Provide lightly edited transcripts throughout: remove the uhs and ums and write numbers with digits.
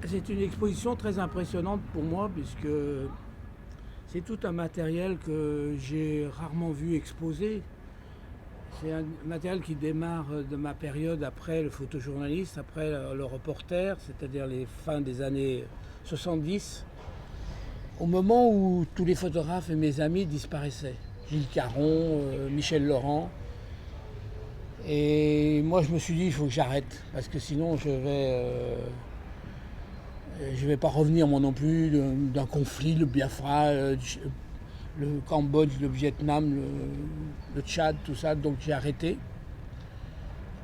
C'est une exposition très impressionnante pour moi puisque c'est tout un matériel que j'ai rarement vu exposé. C'est un matériel qui démarre de ma période après le photojournaliste, après le reporter, c'est-à-dire les fins des années 70, au moment où tous les photographes et mes amis disparaissaient. Gilles Caron, Michel Laurent. Et moi je me suis dit il faut que j'arrête parce que sinon je vais pas revenir moi non plus d'un conflit, le Biafra, le Cambodge, le Vietnam, le Tchad, tout ça, donc j'ai arrêté.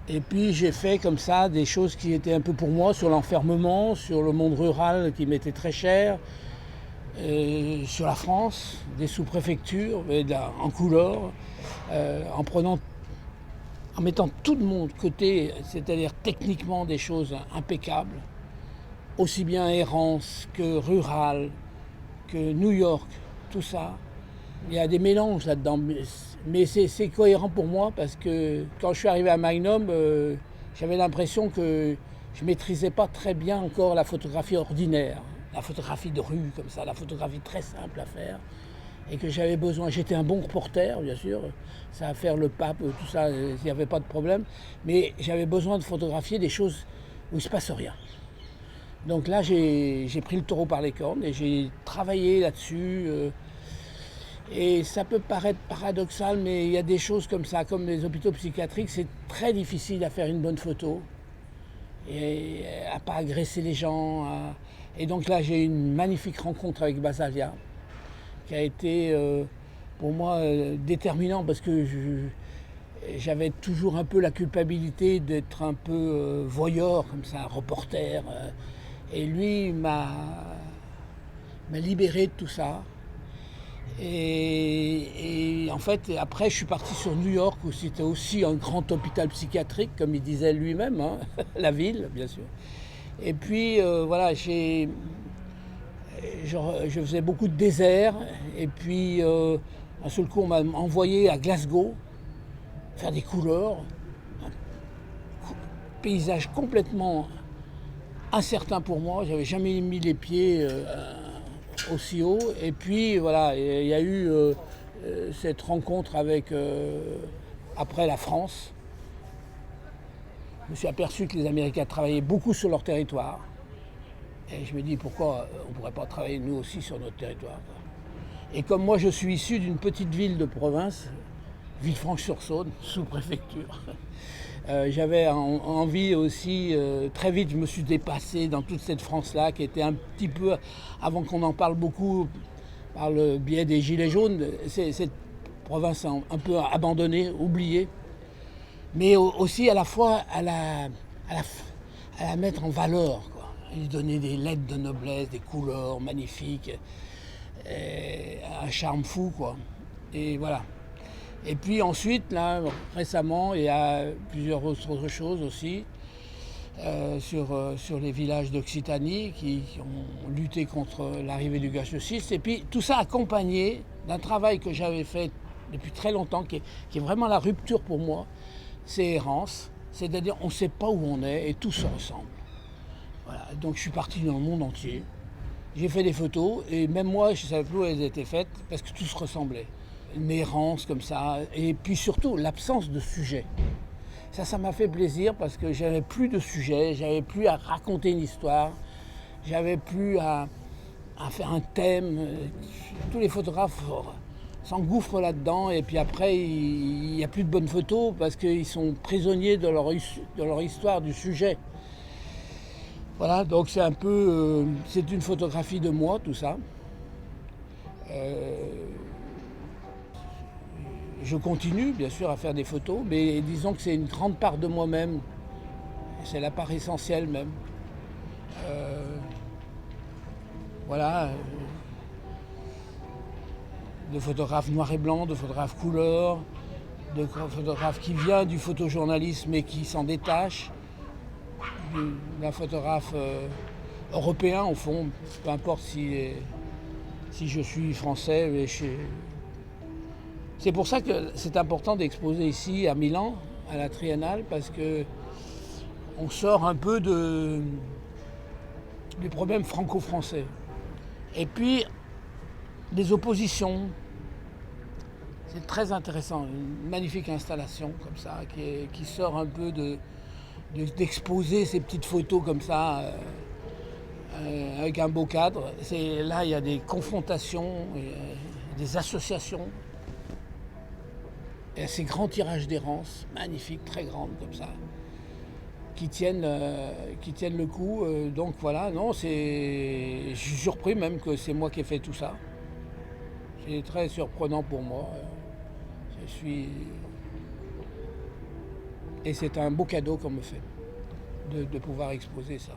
Et puis j'ai fait comme ça des choses qui étaient un peu pour moi sur l'enfermement, sur le monde rural qui m'était très cher, et sur la France, des sous-préfectures, en couleur, en mettant tout de mon côté, c'est-à-dire techniquement des choses impeccables, aussi bien errance que rural, que New York, tout ça. Il y a des mélanges là-dedans, mais c'est cohérent pour moi parce que quand je suis arrivé à Magnum, j'avais l'impression que je ne maîtrisais pas très bien encore la photographie ordinaire, la photographie de rue comme ça, la photographie très simple à faire. Et que j'avais besoin, j'étais un bon reporter bien sûr, ça à faire le pape, tout ça, il n'y avait pas de problème, mais j'avais besoin de photographier des choses où il ne se passe rien. Donc là j'ai pris le taureau par les cornes et j'ai travaillé là-dessus. Et ça peut paraître paradoxal, mais il y a des choses comme ça, comme les hôpitaux psychiatriques, c'est très difficile à faire une bonne photo et à pas agresser les gens. Et donc là, j'ai eu une magnifique rencontre avec Basalia, qui a été pour moi déterminant parce que j'avais toujours un peu la culpabilité d'être un peu voyeur, comme ça, reporter. Et lui m'a libéré de tout ça. Et en fait, après, je suis parti sur New York, où c'était aussi un grand hôpital psychiatrique, comme il disait lui-même, hein, la ville, bien sûr. Et puis, voilà, je faisais beaucoup de désert. Et puis, un seul coup, on m'a envoyé à Glasgow, faire des couleurs. Un paysage complètement incertain pour moi. J'avais jamais mis les pieds aussi haut. Et puis voilà, il y a eu cette rencontre avec, après la France. Je me suis aperçu que les Américains travaillaient beaucoup sur leur territoire. Et je me dis pourquoi on ne pourrait pas travailler nous aussi sur notre territoire. Et comme moi je suis issu d'une petite ville de province, Villefranche-sur-Saône, sous-préfecture, j'avais envie aussi, très vite je me suis dépassé dans toute cette France-là qui était un petit peu, avant qu'on en parle beaucoup par le biais des Gilets jaunes, cette province un peu abandonnée, oubliée, mais aussi à la fois à la mettre en valeur, quoi. Lui donner des lettres de noblesse, des couleurs magnifiques, un charme fou, quoi. Et voilà. Et puis ensuite, là, récemment, il y a plusieurs autres choses aussi sur les villages d'Occitanie qui ont lutté contre l'arrivée du gaz de schiste. Et puis tout ça accompagné d'un travail que j'avais fait depuis très longtemps, qui est vraiment la rupture pour moi, c'est errance. C'est-à-dire on ne sait pas où on est et tout se ressemble. Voilà. Donc je suis parti dans le monde entier. J'ai fait des photos et même moi je ne savais plus où elles étaient faites parce que tout se ressemblait. Une errance comme ça, et puis surtout l'absence de sujet. Ça m'a fait plaisir parce que j'avais plus de sujet, j'avais plus à raconter une histoire, j'avais plus à faire un thème. Tous les photographes s'engouffrent là-dedans et puis après il n'y a plus de bonnes photos parce qu'ils sont prisonniers de leur histoire, du sujet. Voilà, donc c'est un peu, c'est une photographie de moi tout ça. Je continue bien sûr à faire des photos, mais disons que c'est une grande part de moi-même. C'est la part essentielle même. Voilà, de photographe noir et blanc, de photographe couleur, de photographe qui vient du photojournalisme et qui s'en détache, d'un photographe européen au fond, peu importe si je suis français. Mais c'est pour ça que c'est important d'exposer ici à Milan, à la Triennale, parce que on sort un peu des problèmes franco-français. Et puis, des oppositions. C'est très intéressant, une magnifique installation comme ça, qui sort un peu d'exposer ces petites photos comme ça, avec un beau cadre. Là, il y a des confrontations, des associations. Et ces grands tirages d'errance, magnifiques, très grandes comme ça, qui tiennent le coup. Donc voilà, non, je suis surpris même que c'est moi qui ai fait tout ça. C'est très surprenant pour moi. Et c'est un beau cadeau qu'on me fait de pouvoir exposer ça.